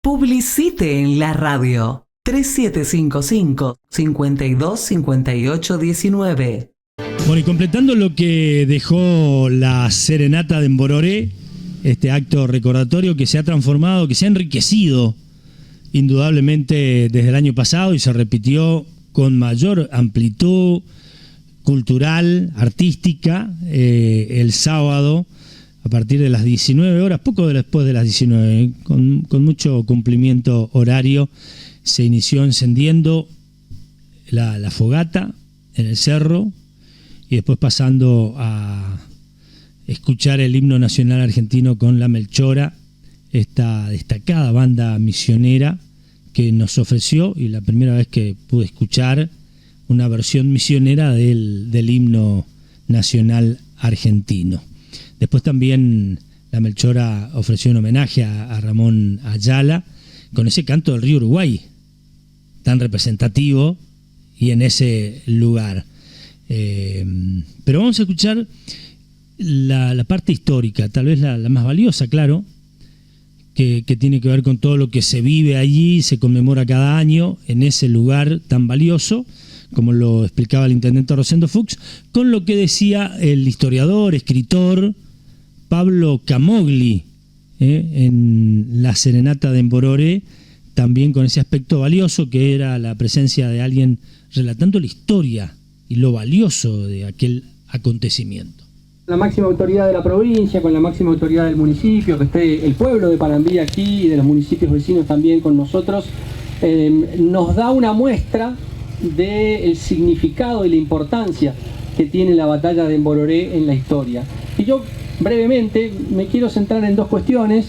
Publicite en la radio 3755-525819. Bueno, y completando lo que dejó la serenata de Mbororé, este acto recordatorio que se ha transformado, que se ha enriquecido indudablemente desde el año pasado y se repitió con mayor amplitud cultural, artística, el sábado a partir de las 19 horas, poco después de las 19, con mucho cumplimiento horario, se inició encendiendo la fogata en el cerro y después pasando a escuchar el himno nacional argentino con la Melchora, esta destacada banda misionera que nos ofreció, y la primera vez que pude escuchar una versión misionera del himno nacional argentino. Después también la Melchora ofreció un homenaje a Ramón Ayala con ese canto del río Uruguay, tan representativo y en ese lugar. Pero vamos a escuchar la parte histórica, tal vez la más valiosa, claro, que tiene que ver con todo lo que se vive allí, se conmemora cada año en ese lugar tan valioso, como lo explicaba el intendente Rosendo Fuchs, con lo que decía el historiador, escritor Pablo Camogli, en la serenata de Mbororé, también con ese aspecto valioso que era la presencia de alguien relatando la historia y lo valioso de aquel acontecimiento. La máxima autoridad de la provincia, con la máxima autoridad del municipio, que esté el pueblo de Panambí aquí y de los municipios vecinos también con nosotros, nos da una muestra del significado y la importancia que tiene la batalla de Mbororé en la historia. Y yo brevemente me quiero centrar en dos cuestiones.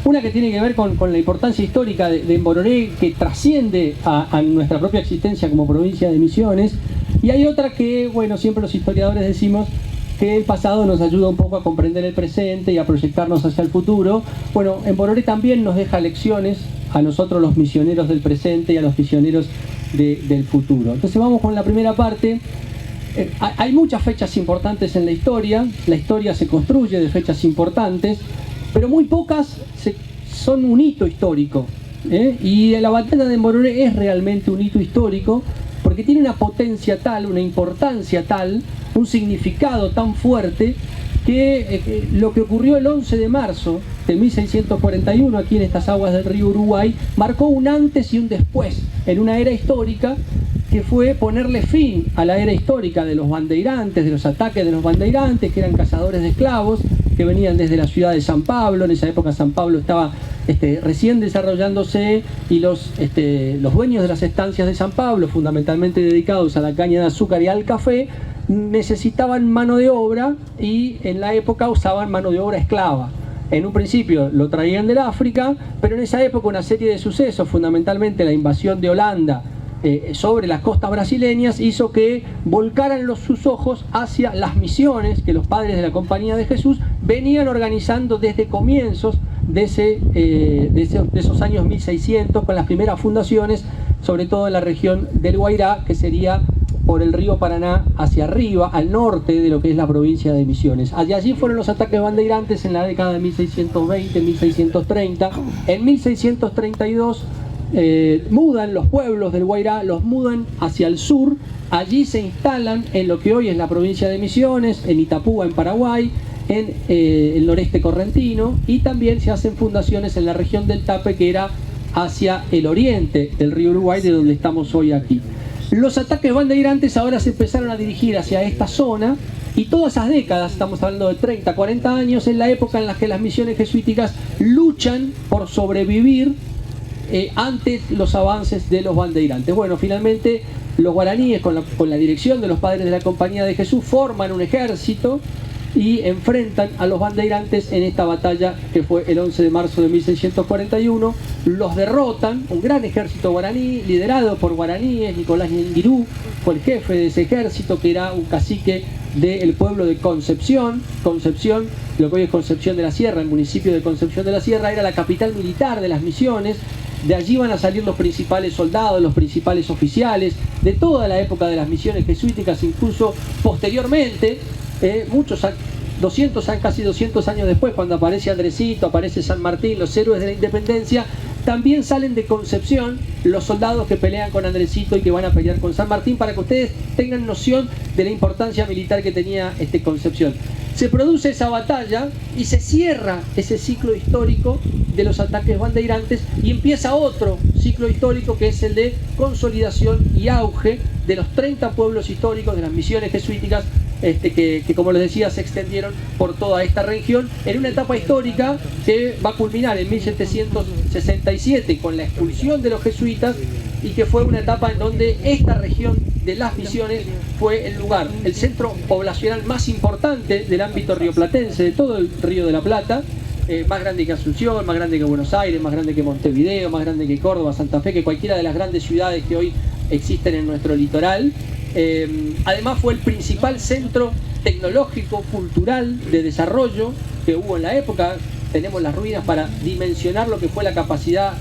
Una que tiene que ver con la importancia histórica de Mbororé, que trasciende a nuestra propia existencia como provincia de Misiones. Y hay otra que, bueno, siempre los historiadores decimos que el pasado nos ayuda un poco a comprender el presente y a proyectarnos hacia el futuro. Bueno, Mbororé también nos deja lecciones a nosotros los misioneros del presente y a los misioneros del futuro. Entonces vamos con la primera parte. Hay muchas fechas importantes en la historia se construye de fechas importantes, pero muy pocas son un hito histórico. Y la batalla de Mbororé es realmente un hito histórico porque tiene una potencia tal, una importancia tal, un significado tan fuerte que lo que ocurrió el 11 de marzo de 1641 aquí en estas aguas del río Uruguay marcó un antes y un después en una era histórica, que fue ponerle fin a la era histórica de los bandeirantes, de los ataques de los bandeirantes, que eran cazadores de esclavos, que venían desde la ciudad de San Pablo. En esa época San Pablo estaba recién desarrollándose y los dueños de las estancias de San Pablo, fundamentalmente dedicados a la caña de azúcar y al café, necesitaban mano de obra y en la época usaban mano de obra esclava. En un principio lo traían del África, pero en esa época una serie de sucesos, fundamentalmente la invasión de Holanda sobre las costas brasileñas, hizo que volcaran sus ojos hacia las misiones que los padres de la Compañía de Jesús venían organizando desde comienzos de esos años 1600, con las primeras fundaciones, sobre todo en la región del Guairá, que sería por el río Paraná hacia arriba, al norte de lo que es la provincia de Misiones. Allí fueron los ataques bandeirantes en la década de 1620, 1630. En 1632 mudan los pueblos del Guairá, los mudan hacia el sur. Allí se instalan en lo que hoy es la provincia de Misiones, en Itapúa, en Paraguay, en el noreste correntino, y también se hacen fundaciones en la región del Tape, que era hacia el oriente del río Uruguay, de donde estamos hoy aquí. Los ataques bandeirantes ahora se empezaron a dirigir hacia esta zona, y todas esas décadas, estamos hablando de 30, 40 años, en la época en la que las misiones jesuíticas luchan por sobrevivir ante los avances de los bandeirantes. Bueno, finalmente los guaraníes, con la dirección de los padres de la Compañía de Jesús, forman un ejército y enfrentan a los bandeirantes en esta batalla que fue el 11 de marzo de 1641. Los derrotan, un gran ejército guaraní liderado por guaraníes. Nicolás Ñenguirú fue el jefe de ese ejército, que era un cacique del pueblo de Concepción. Concepción, lo que hoy es Concepción de la Sierra, el municipio de Concepción de la Sierra, era la capital militar de las misiones. De allí van a salir los principales soldados, los principales oficiales de toda la época de las misiones jesuíticas, incluso posteriormente, casi 200 años después, cuando aparece Andresito, aparece San Martín, los héroes de la independencia, también salen de Concepción los soldados que pelean con Andresito y que van a pelear con San Martín, para que ustedes tengan noción de la importancia militar que tenía Concepción. Se produce esa batalla y se cierra ese ciclo histórico de los ataques bandeirantes y empieza otro ciclo histórico, que es el de consolidación y auge de los 30 pueblos históricos de las misiones jesuíticas que como les decía se extendieron por toda esta región, en una etapa histórica que va a culminar en 1767 con la expulsión de los jesuitas, y que fue una etapa en donde esta región de las misiones fue el lugar, el centro poblacional más importante del ámbito rioplatense, de todo el Río de la Plata, más grande que Asunción, más grande que Buenos Aires, más grande que Montevideo, más grande que Córdoba, Santa Fe, que cualquiera de las grandes ciudades que hoy existen en nuestro litoral. Además fue el principal centro tecnológico, cultural, de desarrollo que hubo en la época. Tenemos las ruinas para dimensionar lo que fue la capacidad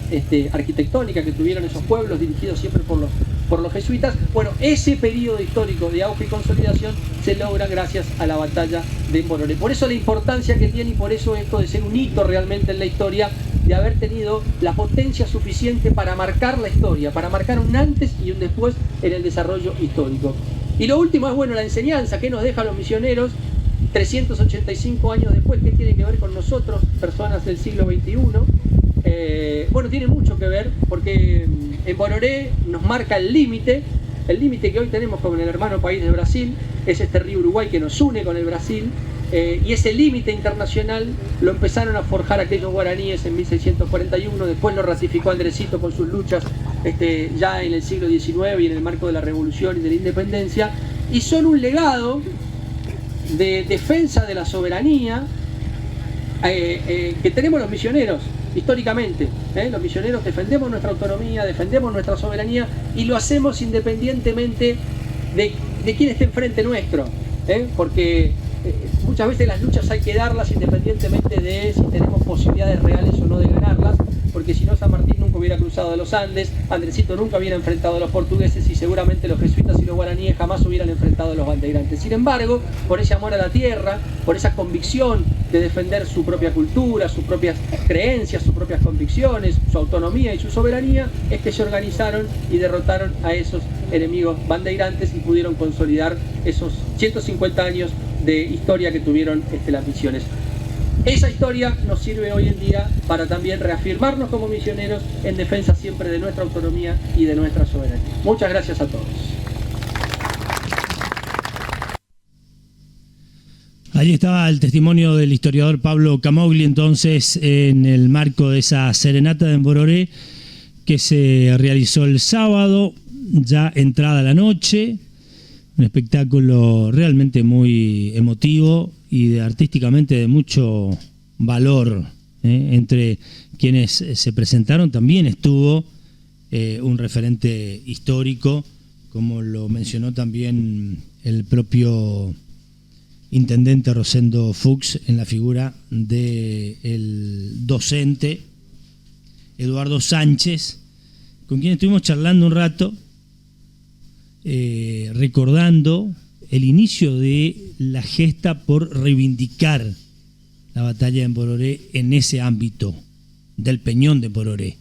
arquitectónica que tuvieron esos pueblos, dirigidos siempre por los jesuitas. Bueno, ese periodo histórico de auge y consolidación se logra gracias a la batalla de Embororé. Por eso la importancia que tiene, y por eso esto de ser un hito realmente en la historia, de haber tenido la potencia suficiente para marcar la historia, para marcar un antes y un después en el desarrollo histórico. Y lo último es, bueno, la enseñanza que nos dejan los misioneros 385 años después. ¿Qué tiene que ver con nosotros, personas del siglo XXI? Bueno, tiene mucho que ver, porque Embororé nos marca el límite que hoy tenemos con el hermano país de Brasil. Es este río Uruguay que nos une con el Brasil, y ese límite internacional lo empezaron a forjar aquellos guaraníes en 1641, después lo ratificó Andresito con sus luchas ya en el siglo XIX y en el marco de la Revolución y de la Independencia, y son un legado de defensa de la soberanía que tenemos los misioneros históricamente. Los misioneros defendemos nuestra autonomía, defendemos nuestra soberanía, y lo hacemos independientemente de quién esté enfrente nuestro, porque muchas veces las luchas hay que darlas independientemente de si tenemos posibilidades reales o no de ganarlas, porque si no, San Martín nunca hubiera cruzado de los Andes, Andresito nunca hubiera enfrentado a los portugueses, y seguramente los jesuitas y los guaraníes jamás hubieran enfrentado a los bandeirantes. Sin embargo, por ese amor a la tierra, por esa convicción de defender su propia cultura, sus propias creencias, sus propias convicciones, su autonomía y su soberanía, es que se organizaron y derrotaron a esos enemigos bandeirantes y pudieron consolidar esos 150 años de historia que tuvieron las misiones. Esa historia nos sirve hoy en día para también reafirmarnos como misioneros en defensa siempre de nuestra autonomía y de nuestra soberanía. Muchas gracias a todos. Allí estaba el testimonio del historiador Pablo Camogli, entonces, en el marco de esa serenata de Embororé que se realizó el sábado, ya entrada la noche. Un espectáculo realmente muy emotivo y artísticamente de mucho valor. Entre quienes se presentaron también estuvo un referente histórico, como lo mencionó también el propio intendente Rosendo Fuchs, en la figura del docente Eduardo Sánchez, con quien estuvimos charlando un rato, recordando el inicio de la gesta por reivindicar la batalla de Embororé en ese ámbito del Peñón de Embororé,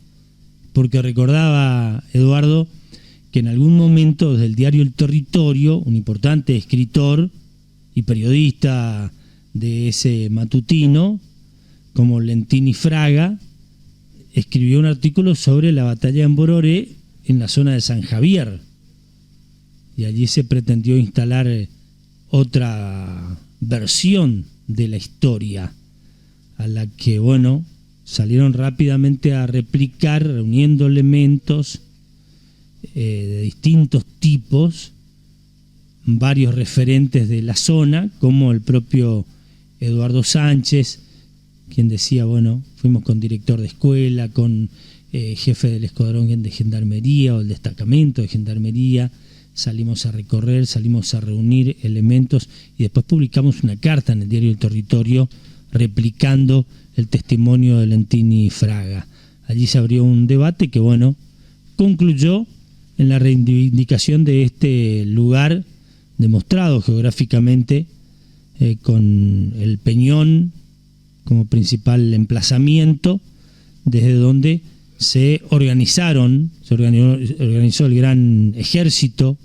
porque recordaba Eduardo que en algún momento desde el diario El Territorio, un importante escritor y periodista de ese matutino como Lentini Fraga, escribió un artículo sobre la batalla de Embororé en la zona de San Javier, y allí se pretendió instalar otra versión de la historia, a la que, bueno, salieron rápidamente a replicar, reuniendo elementos de distintos tipos, varios referentes de la zona, como el propio Eduardo Sánchez, quien decía, bueno, fuimos con director de escuela, con jefe del escuadrón de gendarmería o el destacamento de gendarmería, salimos a recorrer, salimos a reunir elementos y después publicamos una carta en el diario El Territorio replicando el testimonio de Lentini Fraga. Allí se abrió un debate que, bueno, concluyó en la reivindicación de este lugar demostrado geográficamente, con el Peñón como principal emplazamiento, desde donde se organizó el gran ejército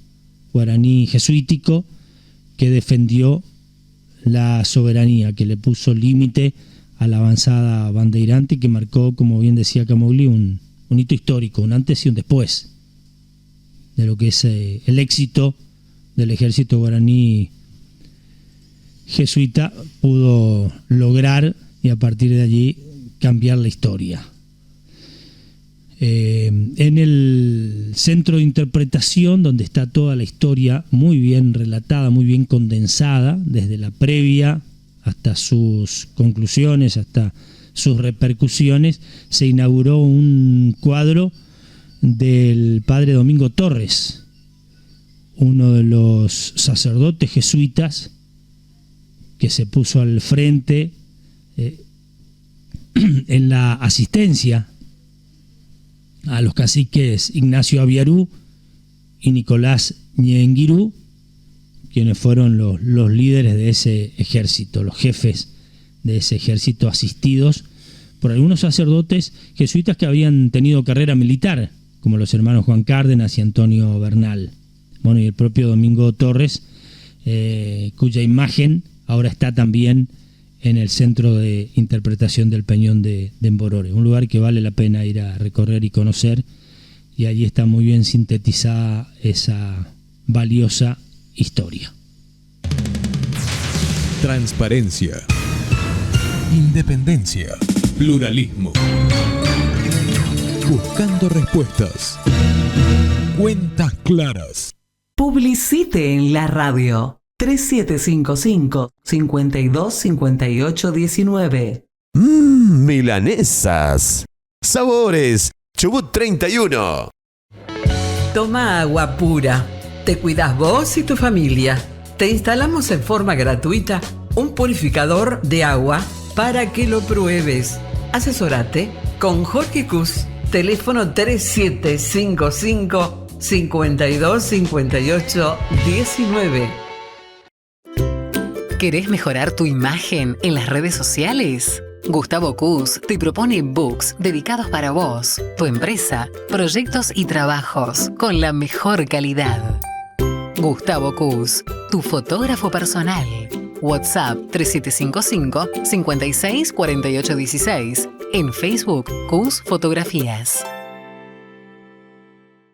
guaraní jesuítico que defendió la soberanía, que le puso límite a la avanzada bandeirante, que marcó, como bien decía Camogli, un hito histórico, un antes y un después de lo que es el éxito del ejército guaraní jesuita pudo lograr, y a partir de allí cambiar la historia. En el centro de interpretación, donde está toda la historia muy bien relatada, muy bien condensada, desde la previa hasta sus conclusiones, hasta sus repercusiones, se inauguró un cuadro del padre Domingo Torres, uno de los sacerdotes jesuitas que se puso al frente en la asistencia a los caciques Ignacio Aviarú y Nicolás Ñenguirú, quienes fueron los líderes de ese ejército, los jefes de ese ejército, asistidos por algunos sacerdotes jesuitas que habían tenido carrera militar, como los hermanos Juan Cárdenas y Antonio Bernal. Bueno, y el propio Domingo Torres, cuya imagen ahora está también en el centro de interpretación del Peñón de Mbororé, un lugar que vale la pena ir a recorrer y conocer, y allí está muy bien sintetizada esa valiosa historia. Transparencia, independencia, pluralismo, buscando respuestas, cuentas claras. Publicite en la radio. 3755-525819. Milanesas. Sabores. Chubut 31. Toma agua pura. Te cuidas vos y tu familia. Te instalamos en forma gratuita un purificador de agua para que lo pruebes. Asesorate con Jorge Cus. Teléfono 3755-525819. ¿Querés mejorar tu imagen en las redes sociales? Gustavo Cus te propone books dedicados para vos, tu empresa, proyectos y trabajos con la mejor calidad. Gustavo Cus, tu fotógrafo personal. WhatsApp 3755-564816. En Facebook, Cus Fotografías.